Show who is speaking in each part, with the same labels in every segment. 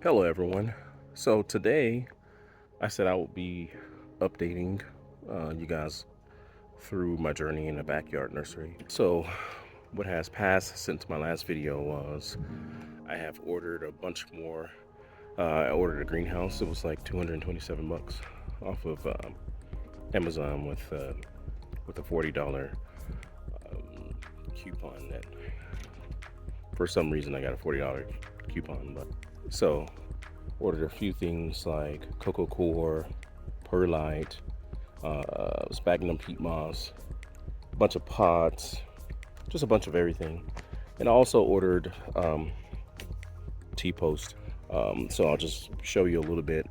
Speaker 1: Hello everyone. So today I said I would be updating you guys through my journey in the backyard nursery. So what has passed since my last video was I have ordered a bunch more. I ordered a greenhouse. It was like 227 bucks off of Amazon with a $40 coupon. That for some reason I got a $40 coupon, but so ordered a few things like cocoa core, perlite, sphagnum peat moss, a bunch of pots, just a bunch of everything. And I also ordered T-post. So I'll just show you a little bit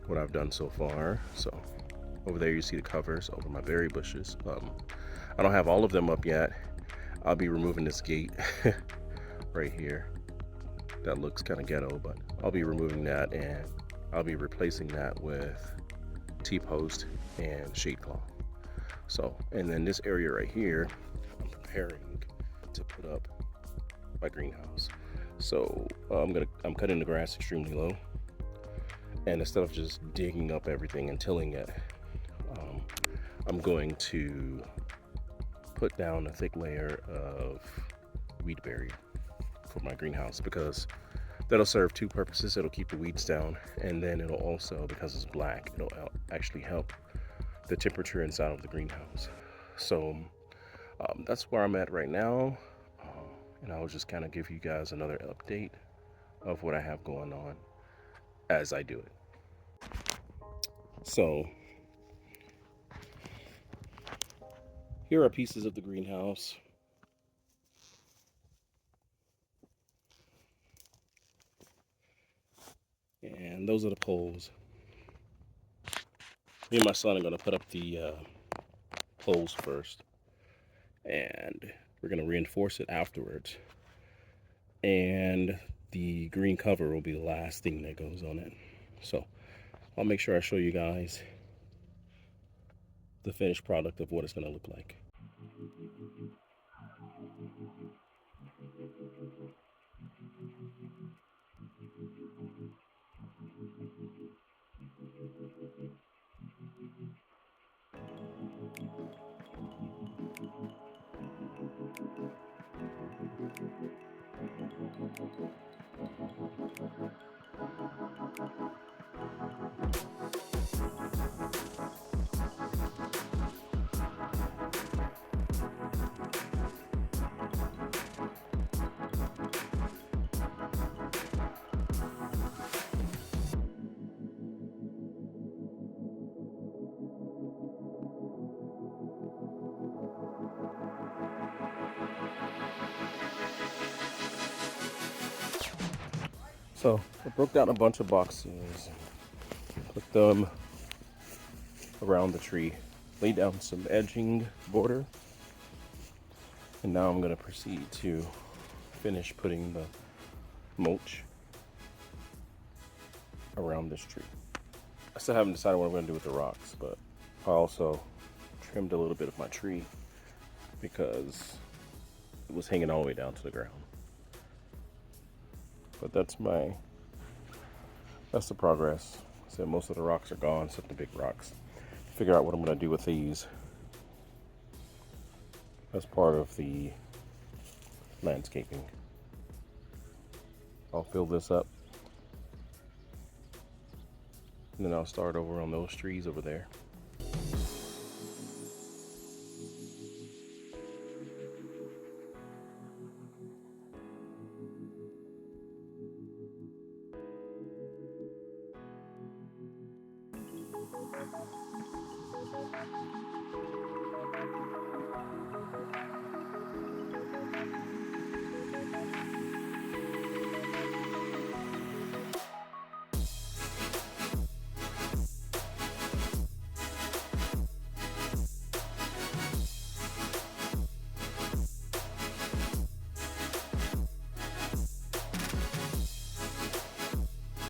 Speaker 1: what I've done so far. So over there you see the covers over my berry bushes. I don't have all of them up yet. I'll be removing this gate right here. That looks kind of ghetto, but I'll be removing that and I'll be replacing that with T-post and shade cloth. So, and then this area right here, I'm preparing to put up my greenhouse. So I'm cutting the grass extremely low, and instead of just digging up everything and tilling it, I'm going to put down a thick layer of weed barrier for my greenhouse, because that'll serve two purposes. It'll keep the weeds down, and then it'll also, because it's black, it'll actually help the temperature inside of the greenhouse. So that's where I'm at right now, and I'll just kind of give you guys another update of what I have going on as I do it. So here are pieces of the greenhouse. And those are the poles. Me and my son are going to put up the poles first, and we're going to reinforce it afterwards. And the green cover will be the last thing that goes on it. So I'll make sure I show you guys the finished product of what it's going to look like. So I broke down a bunch of boxes, put them around the tree, laid down some edging border, and now I'm going to proceed to finish putting the mulch around this tree. I still haven't decided what I'm going to do with the rocks, but I also trimmed a little bit of my tree because it was hanging all the way down to the ground. But that's the progress. So most of the rocks are gone, except the big rocks. Figure out what I'm going to do with these as part of the landscaping. I'll fill this up, and then I'll start over on those trees over there.